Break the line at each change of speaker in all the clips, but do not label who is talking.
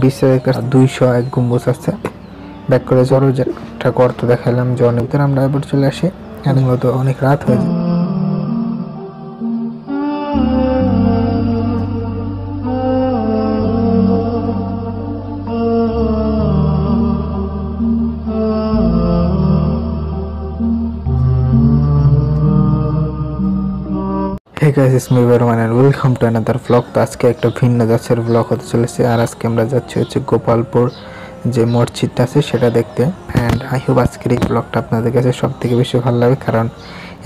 বিশ্বের 201 গম্বুজ আছে। ব্যাক করে জড়ো যেটা গর্ত দেখালাম যে অনেক দূর আমরা এবার চলে আসি, এখানে মূলত অনেক রাত হয়ে যায়। Hey guys, it's me Varman and welcome to another vlog। তো আজকে একটা ভিন্ন জাতের ব্লগ হতে চলেছে, আর আজকে আমরা যাচ্ছি হচ্ছে গোপালপুর যে মসজিদটা আছে সেটা দেখতে। অ্যান্ড আই হোপ আজকের এই ব্লগটা আপনাদের কাছে সব থেকে বেশি ভালো লাগে, কারণ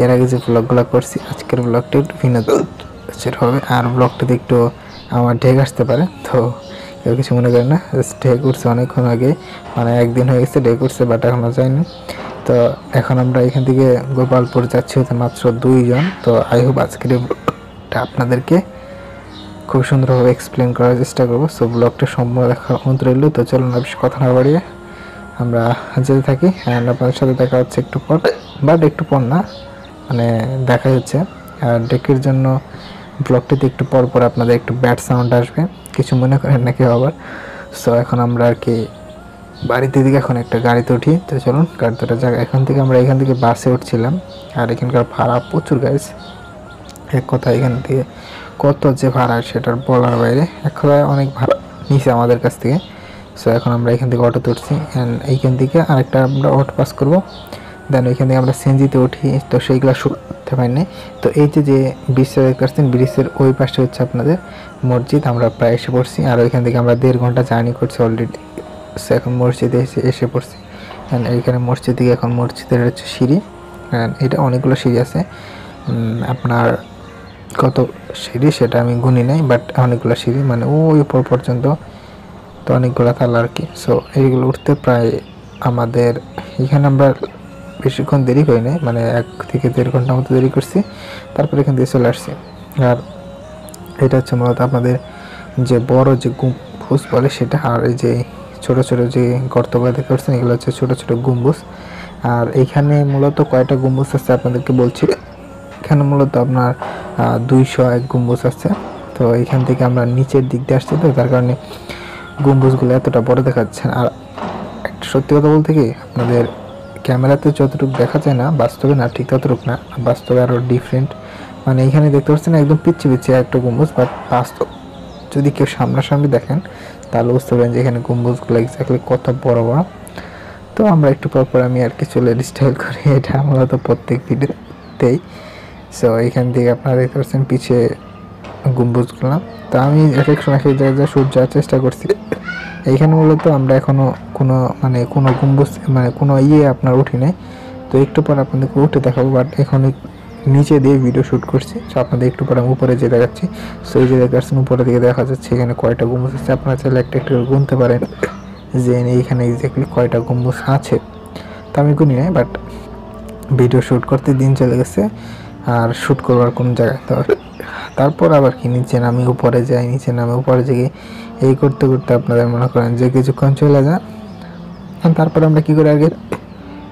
এর আগে যে ব্লগগুলো করছি আজকের ব্লগটা একটু ভিন্ন জাতের হবে, আর ব্লগটাতে একটু আমার ঢেক আসতে পারে। তো কেউ কিছু মনে করেন না, ঢেক উঠছে অনেকক্ষণ আগে, মানে একদিন হয়ে গেছে ঢেক উঠছে, বাট এখনও যায়নি। তো এখন আমরা এখান থেকে গোপালপুর যাচ্ছি হচ্ছে মাত্র 2 জন। তো আই হোপ আজকের ব্লগটা আপনাদেরকে খুব সুন্দরভাবে এক্সপ্লেন করার চেষ্টা করবো। সো ব্লগটা সম্পূর্ণ দেখার অনুরোধ রইল। তো চলুন বেশি কথা না বাড়িয়ে আমরা যেতে থাকি, অ্যান্ড আপনাদের সাথে দেখা হচ্ছে একটু পর, বাট একটু পর না, মানে দেখা হচ্ছে। আর ডেকের জন্য ব্লগটিতে একটু পর পর আপনাদের একটু ব্যাড সাউন্ড আসবে, কিছু মনে করেন নাকি আবার। সো এখন আমরা আর কি বাড়িতে দিকে এখন একটা গাড়িতে উঠি। তো চলুন গাড়িতে জায়গা, এখান থেকে বাসে উঠছিলাম, আর এখানকার ভাড়া প্রচুর গাইস। এক কথা এখান থেকে কত যে ভাড়া সেটার বলার বাইরে, এক কথায় অনেক ভাড়া নিচে আমাদের কাছ থেকে। সো এখন আমরা এখান থেকে অটোতে উঠছি, অ্যান্ড এইখান থেকে আরেকটা আমরা অটো পাস করবো, দেন ওইখান থেকে আমরা সিএনজিতে উঠি। তো সেইগুলো শুনতে পাইনি। তো এই যে ব্রিজটা দেখতে পাচ্ছেন, ব্রিজের ওই পাশে হচ্ছে আপনাদের মসজিদ। আমরা প্রায় এসে পড়ছি, আর ওইখান থেকে আমরা 1.5 ঘন্টা জার্নি করছি অলরেডি। সো এখন মসজিদে এসে পড়ছি, অ্যান্ড এইখানে মসজিদ থেকে এখন মসজিদের হচ্ছে সিঁড়ি, অ্যান্ড এটা অনেকগুলো সিঁড়ি আছে। আপনার কত সিঁড়ি সেটা আমি গুনি নাই, বাট অনেকগুলো সিঁড়ি, মানে ওই উপর পর্যন্ত, তো অনেকগুলো তালা আর কি। সো এইগুলো উঠতে প্রায় আমাদের এখানে আমরা বেশিক্ষণ দেরি করি নাই, মানে 1 থেকে 1.5 ঘন্টার মতো দেরি করছি, তারপরে এখান থেকে চলে আসছি। আর এটা হচ্ছে মূলত আপনাদের যে বড় যে গম্বুজ বলে সেটা, আর এই যে ছোটো ছোটো যে গর্তগুলো দেখতে পাচ্ছেন এগুলো হচ্ছে ছোটো ছোটো গম্বুজ। আর এইখানে মূলত কয়টা গম্বুজ আছে আপনাদেরকে বলছি। এখানে মূলত আপনার 201 গম্বুজ আছে। তো এইখান থেকে আমরা নিচের দিক দিয়ে আসছি, তো তার কারণে গম্বুজগুলো এতটা বড় দেখাচ্ছে। আর একটা সত্যি কথা বলতে কি, আপনাদের ক্যামেরাতে যতটুকু দেখা যায় না, বাস্তবে না ঠিক ততটুকু না, বাস্তবে আরও ডিফারেন্ট। মানে এইখানে দেখতে পাচ্ছেন একদম পিচ্ছি একটা গম্বুজ, বাট বাস্তব যদি কেউ সামনাসামনি দেখেন তাহলে বুঝতে পারেন যে এখানে গম্বুজগুলো এক্স্যাক্টলি কত বড় বড়। তো আমরা একটু পর আমি আর কি চুলের স্টাইল করি, এটা মূলত প্রত্যেক ভিডিওতেই। সো এইখান থেকে আপনারা দেখতে পাচ্ছেন পিছিয়ে গম্বুজগুলো। তো আমি এক সময় এক জায়গায় শ্যুট যাওয়ার চেষ্টা করছি। এইখানে মূলত আমরা এখনও কোনো গম্বুজ কোনো আপনার উঠি নাই। তো একটু পর আপনাদেরকে উঠে দেখাবো, বাট এখন নিচে দিয়ে ভিডিও শ্যুট করছি। সো আপনাদের একটু পর আমি উপরে যে দেখাচ্ছি। সো এই যে দেখাচ্ছেন উপরে দিকে দেখা যাচ্ছে এখানে কয়টা গম্বুজ আছে, আপনারা চাইলে একটা করে গুনতে পারেন যে এইখানে এক্স্যাক্টলি কয়টা গম্বুজ আছে। তো আমি গুনি নাই, বাট ভিডিও শ্যুট করতে দিন চলে গেছে, আর শ্যুট করবার কোন জায়গায়। তো তারপর আবার কি নিচে নামি উপরে যাই, নিচে নামে উপরে যাই, এই করতে করতে আপনাদের মনে করেন যে কিছুক্ষণ চলে যায়। তারপর আমরা কী করে আগে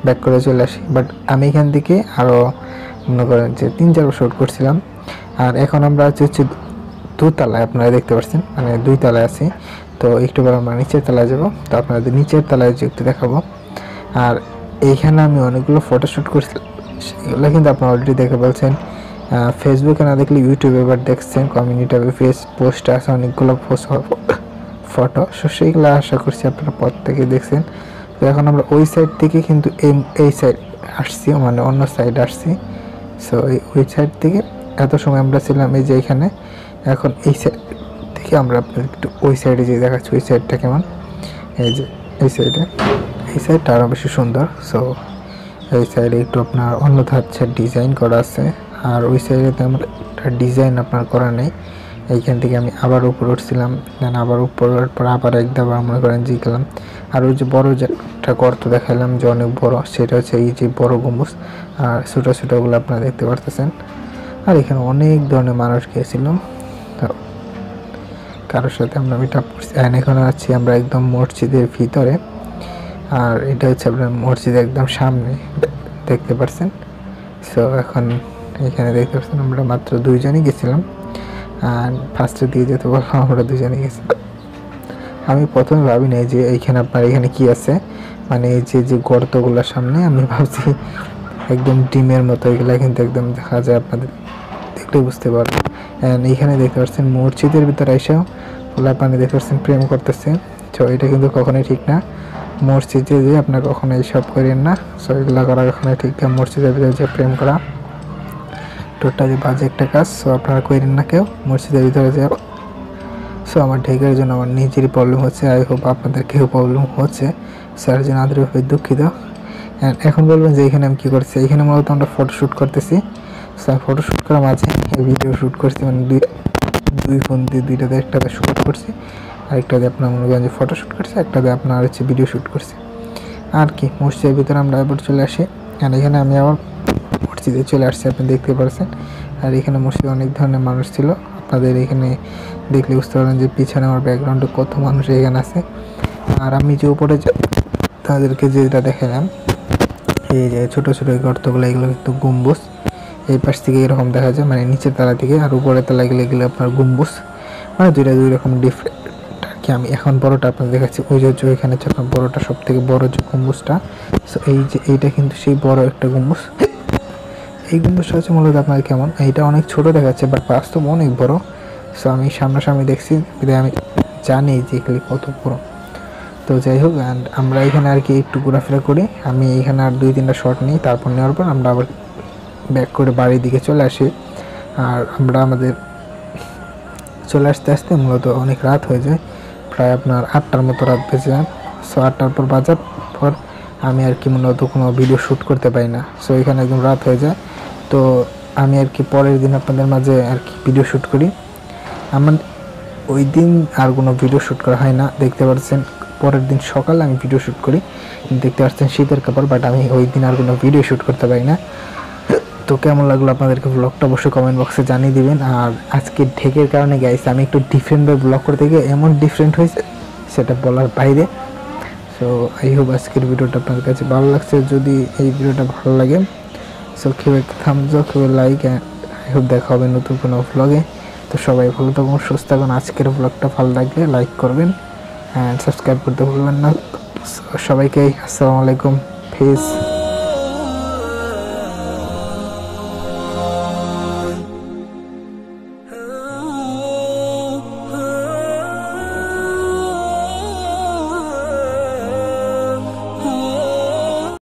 ব্যাক করে চলে আসি। বাট আমি এখান থেকে আরও মনে করেন যে 3-4 শ্যুট করছিলাম। আর এখন আমরা হচ্ছে 2 তলায়, আপনারা দেখতে পাচ্ছেন, মানে 2 তলায় আছি। তো একটু পর আমরা নিচের তলায় যাব, তো আপনাদের নিচের তলায় যে একটু দেখাবো। আর এইখানে আমি অনেকগুলো ফটোশ্যুট করছিলাম, সেগুলো কিন্তু আপনারা অলরেডি দেখে বলছেন ফেসবুকে না দেখলে ইউটিউবে এবার দেখছেন, কমিউনিটি পোস্ট আছে অনেকগুলো ফটো। সো সেইগুলো আশা করছি আপনারা প্রত্যেকে দেখছেন। তো এখন আমরা ওই সাইড থেকে কিন্তু এই সাইড আসছি, মানে অন্য সাইড আসছি। সো ওই সাইড থেকে এত সময় আমরা ছিলাম এই যে এখানে, এখন এই সাইড থেকে আমরা আপনাদের একটু ওই সাইডে যে দেখাচ্ছি ওই সাইডটা কেমন, এই যে এই সাইডটা আরও বেশি সুন্দর। সো এই সাইডে একটু আপনার অন্য ধাঁচে ডিজাইন করা আছে, আর ওই সাইডে তেমন একটা ডিজাইন আপনার করা নেই। এইখান থেকে আমি আবার উপরে উঠছিলাম, দেন আবার উপরে পর আবার একদম মনে করেন যে গেলাম। আর ওই যে বড় যে একটা গর্ত দেখালাম যে অনেক বড়, সেটা হচ্ছে এই যে বড় গম্বুজ, আর ছোটো ছোটোগুলো আপনারা দেখতে পারতেছেন। আর এখানে অনেক ধরনের মানুষ গিয়েছিলাম, তো কারোর সাথে আমরা মিট আপ করছি। এখন আছি আমরা একদম মসজিদের ভিতরে, আর এটা হচ্ছে আপনার মসজিদের একদম সামনে দেখতে পাচ্ছেন। সো এখন এখানে দেখতে পাচ্ছেন আমরা মাত্র 2 জনই গেছিলাম, আর ফার্স্টের দিকে যেতে বললাম আমরা 2 জনই গেছিলাম। আমি প্রথমে ভাবি নাই যে এইখানে আপনার এখানে কি আছে, মানে এই যে গর্তগুলোর সামনে আমি ভাবছি একদম ডিমের মতো, এগুলা কিন্তু একদম দেখা যায়, আপনাদের দেখলে বুঝতে পারবেন। অ্যান্ড এইখানে দেখতে পাচ্ছেন মসজিদের ভিতরে এসেও পোলা পানি দেখতে পাচ্ছেন প্রেম করতেছে। তো এটা কিন্তু কখনোই ঠিক না, মসজিদে যে আপনার কখনো এইসব করেন না। সো এগুলো করা কখনোই ঠিক না, মসজিদের ভিতরে যে প্রেম করা টোটালি বাজে একটা কাজ। সো আপনারা করেন না কেউ মসজিদের ভিতরে যে। সো আমার ঢেকের জন্য আমার নিজেরই প্রবলেম হচ্ছে, আই হোপ আপনাদের কেউ প্রবলেম হচ্ছে, স্যার জন্য আন্তরিকভাবে দুঃখিত। অ্যান্ড এখন বলবেন যে এখানে আমি কী করছি, এখানে মূলত আমরা ফটোশ্যুট করতেছি। স্যার ফটোশ্যুট করার মাঝে ভিডিও শ্যুট করছি, মানে দুই ফোন দিয়ে দুইটাতে, একটাতে শ্যুট করছি আরেকটাতে আপনার মনে করেন যে ফটোশ্যুট করছি, একটাতে আপনার হচ্ছে ভিডিও শ্যুট করছি আর কি। মসজিদের ভিতরে আমরা এবার চলে আসি, আর এখানে আমি আবার মসজিদে চলে আসছি, আপনি দেখতে পাচ্ছেন। আর এখানে মসজিদে অনেক ধরনের মানুষ ছিল, আপনাদের এখানে দেখলে বুঝতে পারবেন যে পিছনে আমার ব্যাকগ্রাউন্ডে কত মানুষ এখানে আছে। আর আমি যে উপরে তাদেরকে যেটা দেখালাম, এই যে ছোটো ছোটো গর্তগুলো, এগুলো কিন্তু গম্বুজ। এই পাশ থেকে এরকম দেখা যায়, মানে নিচের তলা থেকে, আর উপরের তলা গেলে এগুলো আপনার গম্বুজ, মানে দুই রকম ডিফারেন্ট আর কি। আমি এখন বড়টা আপনার দেখাচ্ছি, ওই যে এখানে হচ্ছে আপনার বড়টা, সব থেকে বড় যে গম্বুজটা। সো এই যে এইটা কিন্তু সেই বড় একটা গম্বুজ। এই গম্বুজটা হচ্ছে মূলত আপনার কেমন, এইটা অনেক ছোট দেখাচ্ছে বাট বাস্তব অনেক বড়। সো আমি সামনাসামনি দেখছি, আমি জানি যে এগুলি কত বড়। তো যাই হোক, অ্যান্ড আমরা এখানে আর কি একটু ঘোরাফেরা করি, আমি এখানে আর 2-3টা শট নিই, তারপর নেওয়ার পর আমরা আবার ব্যাক করে বাড়ির দিকে চলে আসি। আর আমরা আমাদের চলে আসতে আসতে মূলত অনেক রাত হয়ে যায়, প্রায় আপনার 8টার মতো রাত বেজে যায়। সো 8টার পর বাজার পর আমি আর কি মূলত কোনো ভিডিও শ্যুট করতে পারি না। সো এখানে একদম রাত হয়ে যায়। তো আমি আর কি পরের দিন আপনাদের মাঝে আর কি ভিডিও শ্যুট করি। আমার ওই দিন আর কোনো ভিডিও শ্যুট করা হয় না, দেখতে পাচ্ছেন পরের দিন সকালে আমি ভিডিও শ্যুট করি, দেখতে পাচ্ছেন শীতের কাপড়, বাট আমি ওই দিন আর কোনো ভিডিও শ্যুট করতে পারি না। তো কেমন লাগলো আপনাদেরকে ব্লগটা অবশ্যই কমেন্ট বক্সে জানিয়ে দিবেন। আর আজকে ঢেকের কারণে গাইস আমি একটু ডিফারেন্টভাবে ব্লগ করতে গিয়ে এমন ডিফারেন্ট হয়েছে সেটা বলার বাইরে। সো আই হোপ আজকের ভিডিওটা আপনাদের কাছে ভালো লাগছে। যদি এই ভিডিওটা ভালো লাগে সো কেউ একটা থামস আপ, কেউ লাইক, আই হোপ দেখা হবে নতুন কোনো ব্লগে। তো সবাই ভালো থাকুন, সুস্থ থাকুন। আজকের ব্লগটা ভালো লাগলে লাইক করবেন অ্যান্ড সাবস্ক্রাইব করতে ভুলবেন না। সবাইকে আসসালামু আলাইকুম, পিস।